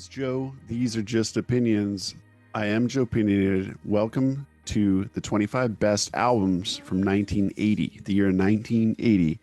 is Joe. These are just opinions. I am Joepinionated. Welcome to the 25 best albums from 1980, the year 1980.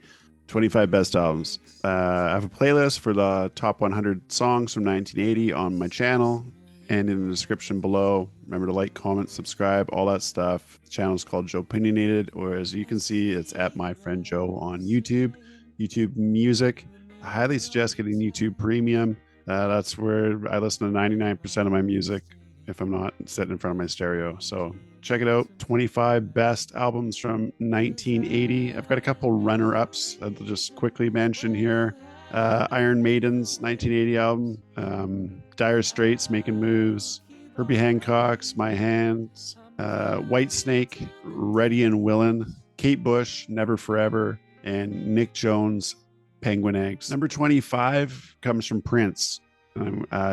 25 best albums. I have a playlist for the top 100 songs from 1980 on my channel and in the description below. Remember to like, comment, subscribe, all that stuff. The channel is called Joepinionated, or as you can see, it's at My Friend Joe on YouTube. YouTube Music. I highly suggest getting YouTube Premium. That's where I listen to 99% of my music if I'm not sitting in front of my stereo. So check it out. 25 best albums from 1980. I've got a couple runner-ups I'll just quickly mention here. Iron Maiden's 1980 album. Dire Straits, Making Moves. Herbie Hancock's My Hands. White Snake, Ready and Willin'. Kate Bush, Never Forever. And Nick Jones, Penguin Eggs. Number 25 comes from Prince,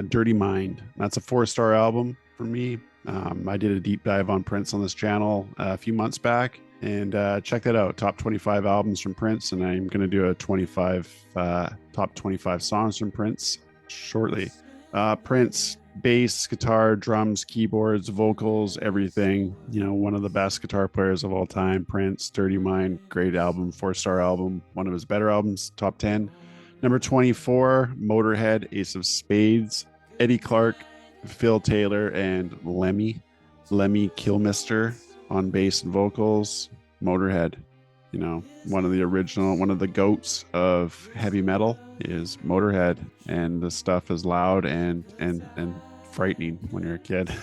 Dirty Mind. That's a 4-star album for me. I did a deep dive on Prince on this channel a few months back, and check that out. Top 25 albums from Prince, and I'm going to do a top 25 songs from Prince shortly. Prince, bass, guitar, drums, keyboards, vocals, everything. You know, one of the best guitar players of all time. Prince, Dirty Mind, great album, 4-star album, one of his better albums, top 10. Number 24, Motörhead, Ace of Spades, Eddie Clark, Phil Taylor, and Lemmy Kilmister on bass and vocals. Motörhead, you know, one of the goats of heavy metal is Motörhead, and the stuff is loud and frightening when you're a kid.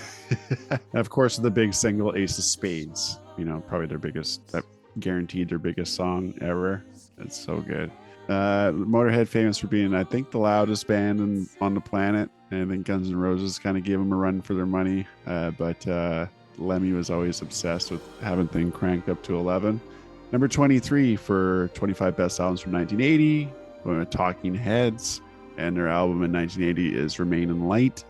Of course, the big single Ace of Spades, you know, probably guaranteed their biggest song ever. It's so good. Motörhead famous for being, I think, the loudest band on the planet, and I think Guns N' Roses kind of gave them a run for their money, but Lemmy was always obsessed with having things cranked up to 11. Number 23 for 25 best albums from 1980, Talking Heads, and their album in 1980 is Remain in Light.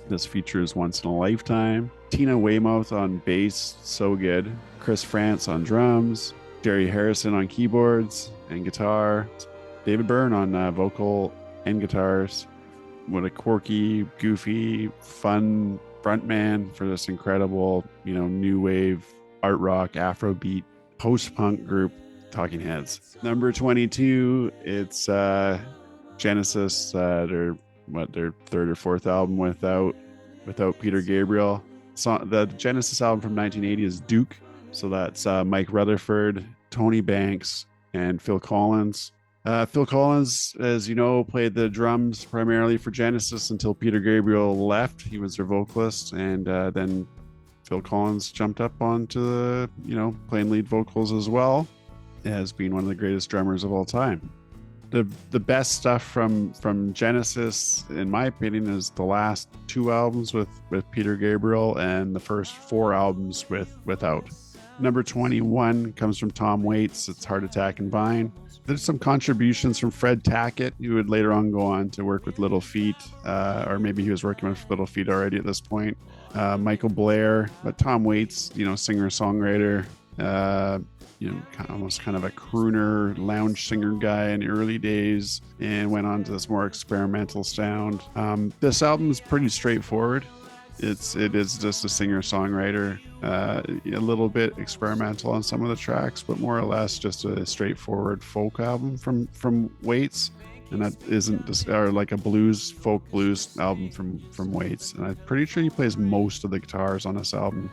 This features Once in a Lifetime. Tina Weymouth on bass, so good. Chris France on drums. Jerry Harrison on keyboards and guitar. David Byrne on vocal and guitars. What a quirky, goofy, fun frontman for this incredible, you know, new wave, art rock, Afrobeat, post-punk group, Talking Heads. Number 22, it's Genesis, their third or fourth album without Peter Gabriel. So the Genesis album from 1980 is Duke. So that's Mike Rutherford, Tony Banks, and Phil Collins. Phil Collins, as you know, played the drums primarily for Genesis until Peter Gabriel left. He was their vocalist, and then Phil Collins jumped up onto playing lead vocals as well, as being one of the greatest drummers of all time. The best stuff from Genesis, in my opinion, is the last 2 albums with Peter Gabriel and the first 4 albums without. Number 21 comes from Tom Waits. It's Heart Attack and Vine. There's some contributions from Fred Tackett, who would later on go on to work with Little Feat, or maybe he was working with Little Feat already at this point. Michael Blair, but Tom Waits, singer-songwriter, almost kind of a crooner, lounge singer guy in the early days, and went on to this more experimental sound. This album is pretty straightforward. It is just a singer-songwriter, a little bit experimental on some of the tracks, but more or less just a straightforward folk album from Waits. And that isn't just like a folk blues album from Waits. And I'm pretty sure he plays most of the guitars on this album.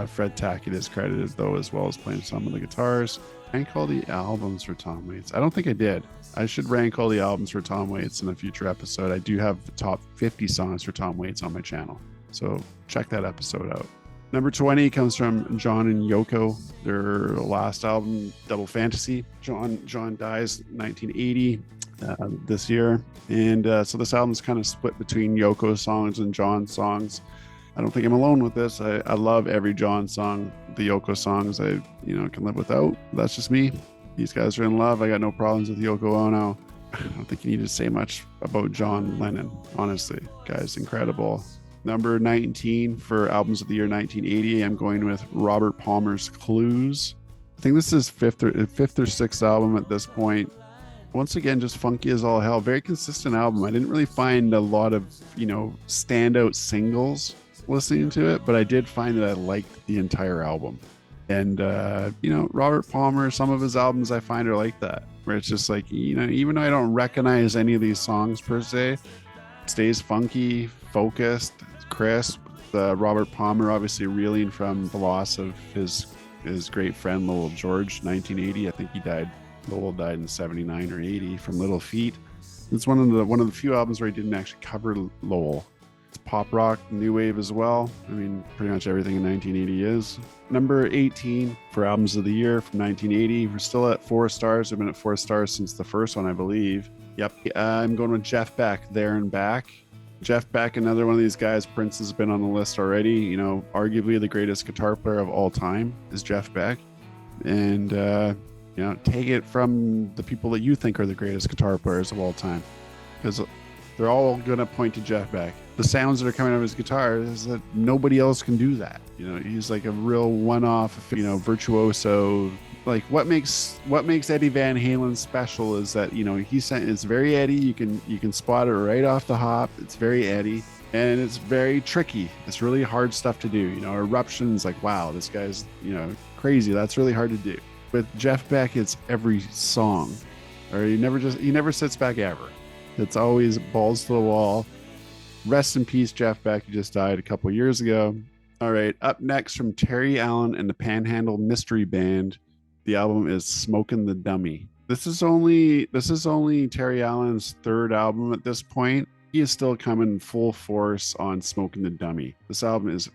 Fred Tackett is credited, though, as well as playing some of the guitars. Rank all the albums for Tom Waits. I don't think I did. I should rank all the albums for Tom Waits in a future episode. I do have the top 50 songs for Tom Waits on my channel, so check that episode out. Number 20 comes from John and Yoko, their last album, Double Fantasy. John dies in 1980 this year, and so this album is kind of split between Yoko songs and John songs. I don't think I'm alone with this. I love every John song. The Yoko songs I can live without. That's just me. These guys are in love. I got no problems with Yoko Ono. I don't think you need to say much about John Lennon. Honestly, guy's incredible. Number 19 for albums of the year 1980, I'm going with Robert Palmer's Clues. I think this is fifth or sixth album at this point. Once again, just funky as all hell. Very consistent album. I didn't really find a lot of, standout singles listening to it, but I did find that I liked the entire album. And, Robert Palmer, some of his albums I find are like that, where it's just like, even though I don't recognize any of these songs per se, it stays funky, focused, crisp. Robert Palmer obviously reeling from the loss of his great friend Lowell George, 1980. I think Lowell died in 79 or 80 from Little Feat. It's one of the few albums where he didn't actually cover Lowell. It's pop rock, new wave as well. I mean, pretty much everything in 1980 is. Number 18 for albums of the year from 1980. We're still at 4 stars. We've been at 4 stars since the first one, I believe. Yep. I'm going with Jeff Beck, There and Back. Jeff Beck, another one of these guys. Prince has been on the list already. Arguably the greatest guitar player of all time is Jeff Beck. And, take it from the people that you think are the greatest guitar players of all time, because they're all going to point to Jeff Beck. The sounds that are coming out of his guitar is that nobody else can do that. He's like a real one-off, virtuoso. Like what makes Eddie Van Halen special is that it's very Eddie. You can spot it right off the hop. It's very Eddie, and it's very tricky. It's really hard stuff to do. Eruptions, like, wow, this guy's crazy. That's really hard to do. With Jeff Beck, it's every song, or he never sits back ever. It's always balls to the wall. Rest in peace, Jeff Beck. He just died a couple years ago. All right, up next from Terry Allen and the Panhandle Mystery Band, the album is "Smokin' the Dummy." This is only Terry Allen's third album at this point. He is still coming full force on "Smokin' the Dummy." This album is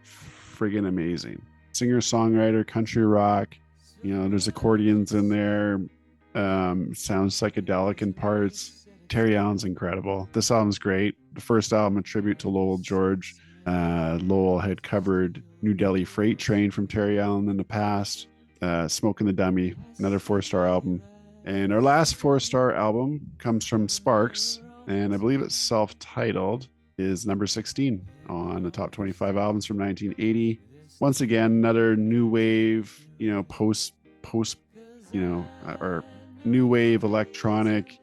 friggin' amazing. Singer-songwriter, country rock. There's accordions in there. Sounds psychedelic in parts. Terry Allen's incredible. This album's great. The first album, a tribute to Lowell George. Lowell had covered New Delhi Freight Train from Terry Allen in the past. Smokin' the Dummy, another 4-star album. And our last 4-star album comes from Sparks, and I believe it's self-titled, is number 16 on the top 25 albums from 1980. Once again, another new wave, post, or new wave electronic,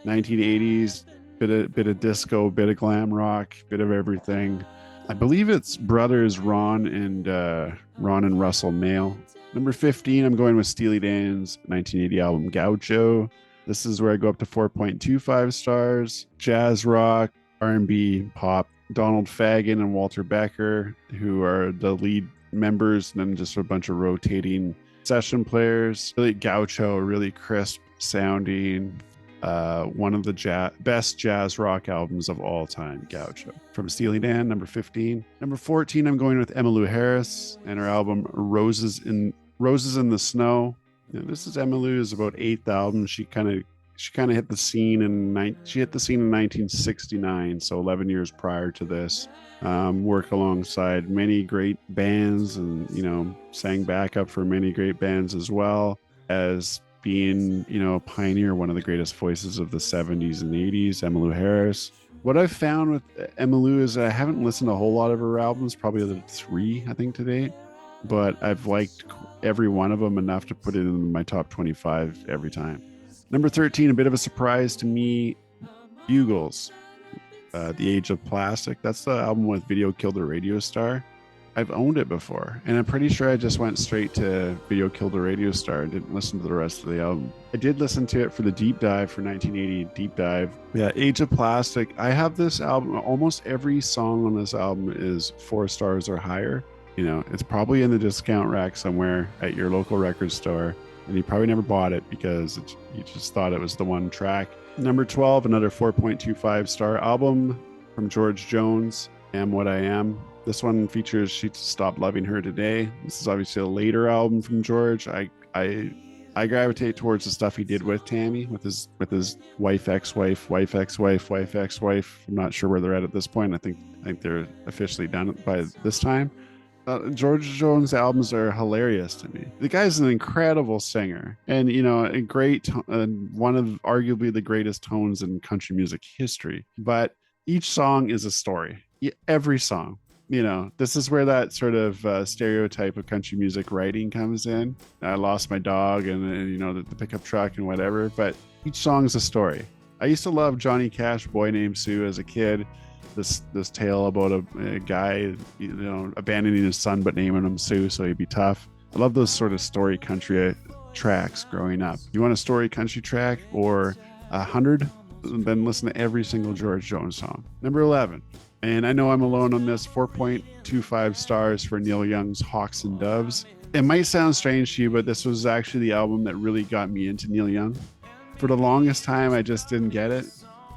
1980s, bit of disco, bit of glam rock, bit of everything. I believe it's brothers Ron and Russell Mail. Number 15, I'm going with Steely Dan's 1980 album Gaucho. This is where I go up to 4.25 stars. Jazz rock, R&B, pop. Donald Fagen and Walter Becker, who are the lead members, and then just a bunch of rotating session players. Really Gaucho, really crisp sounding. One of the best jazz rock albums of all time, Gaucho. From Steely Dan, number 15. Number 14, I'm going with Emmylou Harris and her album Roses in the Snow. This is Emmylou, about 8th album. She kind of hit the scene in 1969, so 11 years prior to this. Worked alongside many great bands, and sang backup for many great bands, as well as being a pioneer, one of the greatest voices of the 70s and 80s, Emmylou Harris. What I've found with Emmylou is that I haven't listened to a whole lot of her albums, probably the 3 I think to date, but I've liked every one of them enough to put it in my top 25 every time. Number 13, a bit of a surprise to me, Bugles, The Age of Plastic. That's the album with Video Killed a Radio Star. I've owned it before, and I'm pretty sure I just went straight to Video Killed a Radio Star and didn't listen to the rest of the album. I did listen to it for the deep dive for 1980 deep dive. Yeah, Age of Plastic. I have this album. Almost every song on this album is 4 stars or higher. It's probably in the discount rack somewhere at your local record store, and you probably never bought it because you just thought it was the one track. Number 12, another 4.25 star album from George Jones, Am What I Am. This one features She Stopped Loving Her Today. This is obviously a later album from George. I gravitate towards the stuff he did with Tammy, with his wife, ex-wife, wife, ex-wife, wife, ex-wife. I'm not sure where they're at this point. I think they're officially done by this time. George Jones' albums are hilarious to me. The guy's an incredible singer, and a great one of arguably the greatest tones in country music history. But each song is a story. Every song. this is where that sort of stereotype of country music writing comes in. I lost my dog and the pickup truck and whatever, but each song's a story. I used to love Johnny Cash, Boy Named Sue as a kid. This tale about a guy, abandoning his son but naming him Sue so he'd be tough. I love those sort of story country tracks growing up. You want a story country track or 100? Then listen to every single George Jones song. Number 11. And I know I'm alone on this, 4.25 stars for Neil Young's Hawks and Doves. It might sound strange to you, but this was actually the album that really got me into Neil Young. For the longest time, I just didn't get it.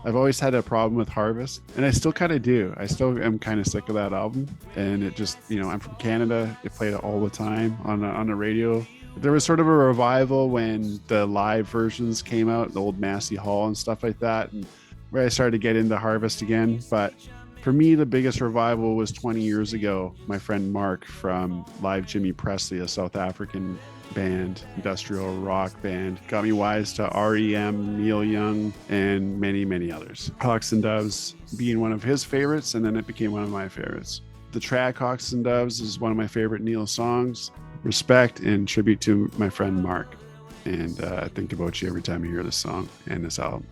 I've always had a problem with Harvest, and I still kind of do. I still am kind of sick of that album. And it just, I'm from Canada. It played it all the time on the radio. There was sort of a revival when the live versions came out, the old Massey Hall and stuff like that, and where I started to get into Harvest again. But for me, the biggest revival was 20 years ago. My friend Mark from Live Jimmy Presley, a South African band, industrial rock band, got me wise to REM, Neil Young, and many, many others. Hawks and Doves being one of his favorites, and then it became one of my favorites. The track Hawks and Doves is one of my favorite Neil songs. Respect and tribute to my friend Mark. And I think about you every time I hear this song and this album.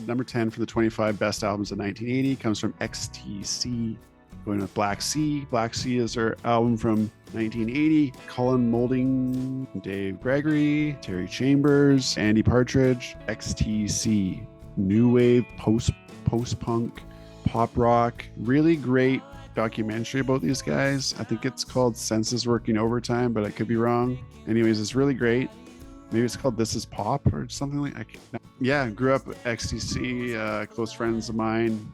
Number 10 for the 25 best albums of 1980 comes from XTC. Going with Black Sea. Black Sea is their album from 1980. Colin Moulding, Dave Gregory, Terry Chambers, Andy Partridge. XTC. New wave, post-punk, pop rock. Really great documentary about these guys. I think it's called Senses Working Overtime, but I could be wrong. Anyways, it's really great. Maybe it's called This Is Pop or something like that. Yeah, grew up XTC, close friends of mine,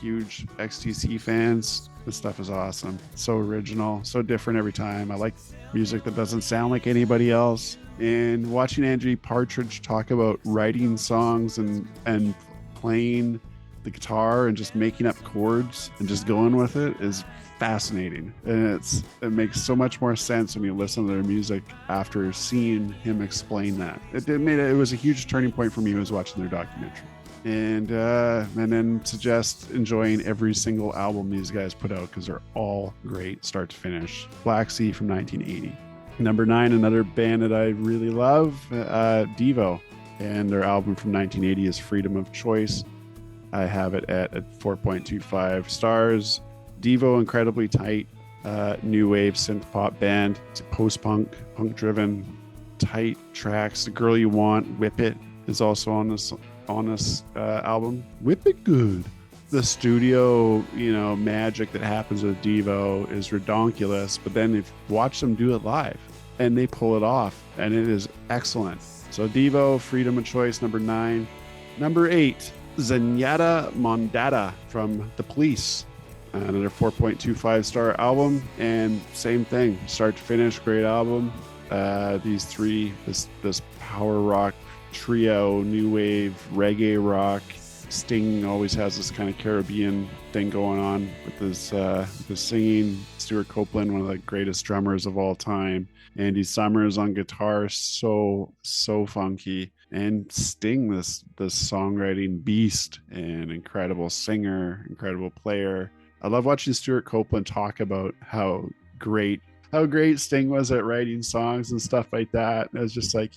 huge XTC fans. This stuff is awesome. So original, so different every time. I like music that doesn't sound like anybody else. And watching Andy Partridge talk about writing songs and playing the guitar and just making up chords and just going with it is fascinating. And it makes so much more sense when you listen to their music after seeing him explain that. It was a huge turning point for me was watching their documentary. And then suggest enjoying every single album these guys put out because they're all great start to finish. Black Sea from 1980. Number 9, another band that I really love, Devo, and their album from 1980 is Freedom of Choice. I have it at 4.25 stars. Devo, incredibly tight, new wave synth pop band. It's a post-punk, punk-driven, tight tracks. The Girl You Want, Whip It, is also on this album. Whip It good. The studio, magic that happens with Devo is redonkulous, but then if you watch them do it live, and they pull it off, and it is excellent. So Devo, Freedom of Choice, number 9. Number 8, Zenyatta Mondatta from The Police. Another 4.25 star album, and same thing, start to finish, great album. These three, this power rock trio, new wave, reggae rock. Sting always has this kind of Caribbean thing going on with this singing. Stuart Copeland, one of the greatest drummers of all time. Andy Summers on guitar, so funky. And Sting, this songwriting beast and incredible singer, incredible player. I love watching Stuart Copeland talk about how great Sting was at writing songs and stuff like that. And it was just like,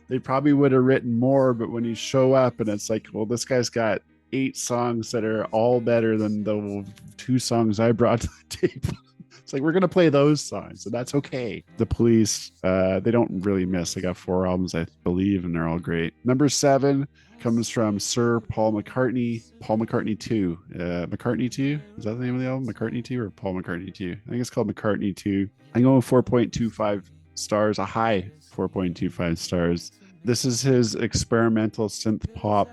they probably would have written more, but when you show up and it's like, well, this guy's got 8 songs that are all better than the 2 songs I brought to the table. It's like, we're going to play those songs, and that's okay. The Police, they don't really miss. They got 4 albums, I believe, and they're all great. Number 7 comes from Sir Paul McCartney, Paul McCartney 2. McCartney 2? Is that the name of the album? McCartney 2 or Paul McCartney 2? I think it's called McCartney 2. I'm going with 4.25 stars, a high 4.25 stars. This is his experimental synth pop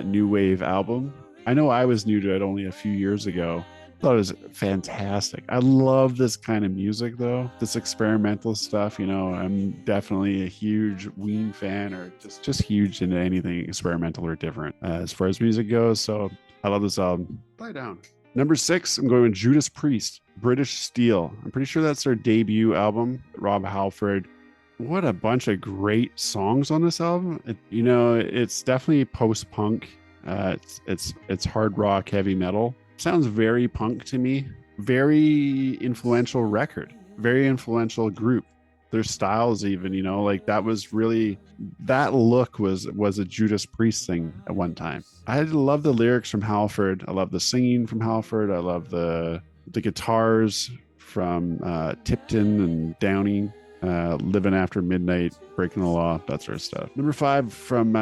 new wave album. I know I was new to it only a few years ago. I thought it was fantastic. I love this kind of music, though. This experimental stuff, I'm definitely a huge Ween fan, or just huge into anything experimental or different as far as music goes. So I love this album. Lie down. Number 6, I'm going with Judas Priest, British Steel. I'm pretty sure that's their debut album. Rob Halford. What a bunch of great songs on this album. It's definitely post-punk. It's hard rock, heavy metal. Sounds very punk to me. very influential record, very influential group. Their styles, even, you know, like that was really, that look was a Judas Priest thing at one time. I love the lyrics from Halford. I love the singing from Halford. I love the guitars from Tipton and Downing. Living After Midnight, Breaking the Law, that sort of stuff. Number 5 from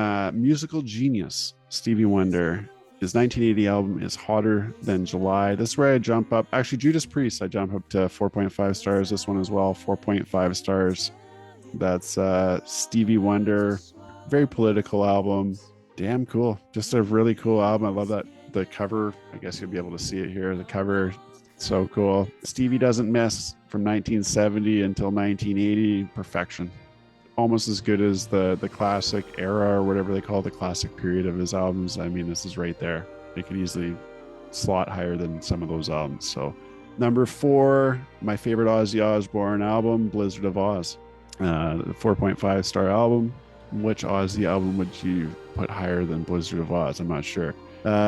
Musical Genius, Stevie Wonder. His 1980 album is Hotter Than July. This is where I jump up. Actually, Judas Priest, I jump up to 4.5 stars. This one as well, 4.5 stars. That's Stevie Wonder. Very political album. Damn cool. Just a really cool album. I love that. The cover, I guess you'll be able to see it here. The cover, so cool. Stevie Doesn't Miss from 1970 until 1980. Perfection. Almost as good as the classic era, or whatever they call the classic period of his albums. I mean, this is right there. It could easily slot higher than some of those albums. So number 4, my favorite Ozzy Osbourne album, Blizzard of Oz. The 4.5 star album. Which Ozzy album would you put higher than Blizzard of Oz? I'm not sure.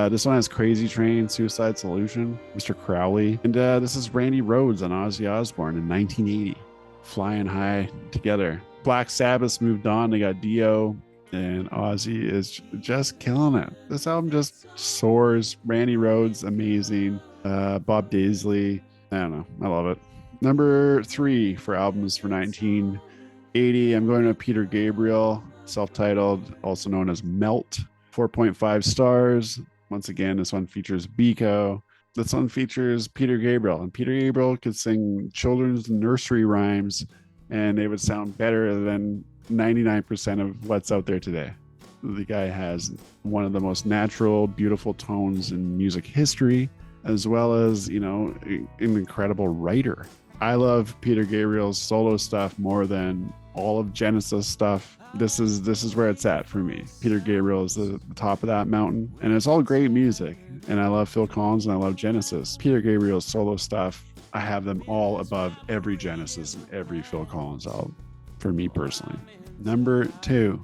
This one has Crazy Train, Suicide Solution, Mr. Crowley. And this is Randy Rhoads on Ozzy Osbourne in 1980. Flying high together. Black Sabbath moved on. They got Dio, and Ozzy is just killing it. This album just soars. Randy Rhoads, amazing. Bob Daisley, I don't know. I love it. Number 3 for albums for 1980. I'm going to Peter Gabriel, self-titled, also known as Melt. 4.5 stars. Once again, this one features Biko. This one features Peter Gabriel, and Peter Gabriel could sing children's nursery rhymes, and they would sound better than 99% of what's out there today. The guy has one of the most natural, beautiful tones in music history, as well as, you know, an incredible writer. I love Peter Gabriel's solo stuff more than all of Genesis stuff. This is where it's at for me. Peter Gabriel is the top of that mountain, and it's all great music. And I love Phil Collins and I love Genesis. Peter Gabriel's solo stuff, I have them all above every Genesis and every Phil Collins album, for me personally. Number 2,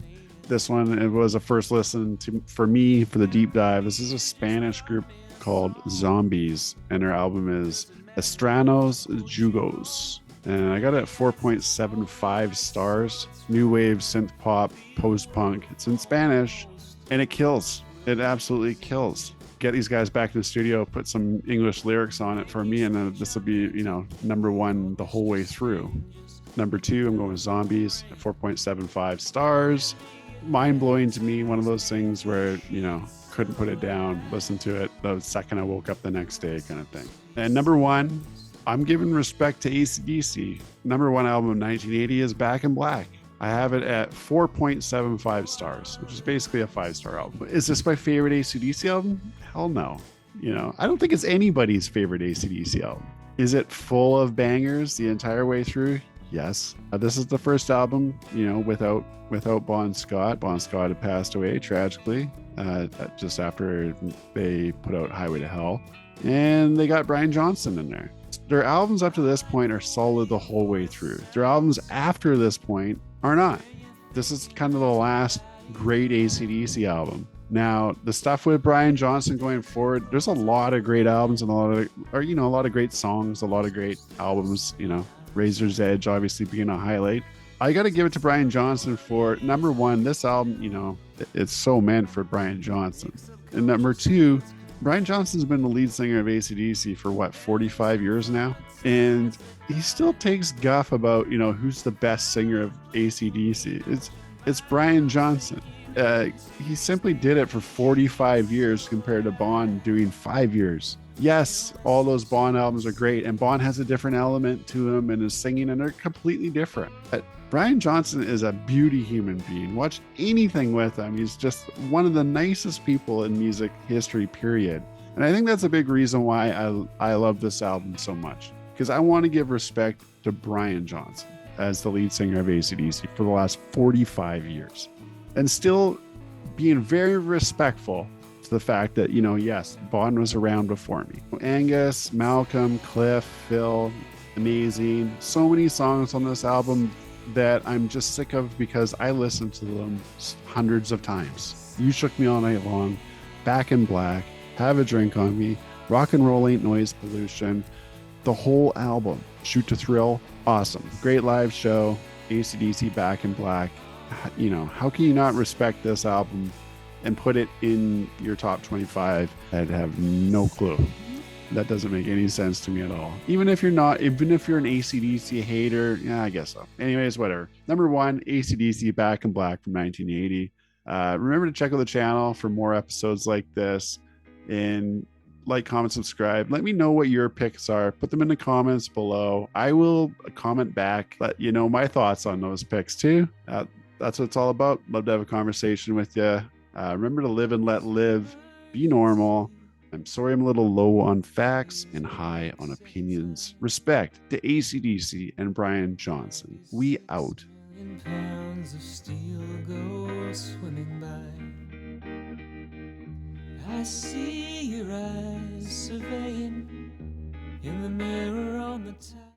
this one, it was a first listen for me for the deep dive. This is a Spanish group called Zombies, and their album is Estranos Jugos. And I got it at 4.75 stars. New wave, synth pop, post-punk. It's in Spanish, and it kills. It absolutely kills. Get these guys back in the studio, put some English lyrics on it for me, and then this will be, you know, number 1 the whole way through. Number 2, I'm going with Zombies at 4.75 stars. Mind-blowing to me, one of those things where, you know, couldn't put it down, listen to it the second I woke up the next day kind of thing. And number 1, I'm giving respect to AC/DC. Number 1 album of 1980 is Back in Black. I have it at 4.75 stars, which is basically a 5-star album. Is this my favorite AC/DC album? Hell no. You know, I don't think it's anybody's favorite AC/DC album. Is it full of bangers the entire way through? Yes. This is the first album, you know, without Bon Scott. Bon Scott had passed away tragically just after they put out Highway to Hell. And they got Brian Johnson in there. Their albums up to this point are solid the whole way through. Their albums after this point are not. This is kind of the last great AC/DC album. Now, the stuff with Brian Johnson going forward, there's a lot of great albums and a lot of great songs, a lot of great albums, you know, Razor's Edge obviously being a highlight. I got to give it to Brian Johnson for number 1, this album, you know, it's so meant for Brian Johnson. And number 2, Brian Johnson's been the lead singer of AC/DC for 45 years now, and he still takes guff about, you know, who's the best singer of AC/DC. It's Brian Johnson. He simply did it for 45 years compared to Bon doing 5 years. Yes, all those Bon albums are great, and Bon has a different element to him and his singing, and they're completely different. But Brian Johnson is a beauty human being. Watch anything with him. He's just one of the nicest people in music history, period. And I think that's a big reason why I love this album so much, because I want to give respect to Brian Johnson as the lead singer of AC/DC for the last 45 years. And still being very respectful to the fact that, you know, yes, Bon was around before me. Angus, Malcolm, Cliff, Phil, amazing. So many songs on this album that I'm just sick of because I listened to them hundreds of times. You Shook Me All Night Long, Back in Black, Have a Drink on Me, Rock and Roll Ain't Noise Pollution, The whole album, Shoot to Thrill, awesome. Great live show. AC/DC Back in Black. You know, how can you not respect this album and put it in your top 25? I'd have no clue. That doesn't make any sense to me at all. Even if you're an AC/DC hater, yeah, I guess so. Anyways, whatever. Number 1, AC/DC Back in Black from 1980. Remember to check out the channel for more episodes like this, and like, comment, subscribe. Let me know what your picks are. Put them in the comments below. I will comment back, let you know my thoughts on those picks too. That's what it's all about. Love to have a conversation with you. Remember to live and let live. Be normal. I'm sorry I'm a little low on facts and high on opinions. Respect to AC/DC and Brian Johnson. We out. Pounds of steel go swimming by. I see your eyes surveying in the mirror on the top.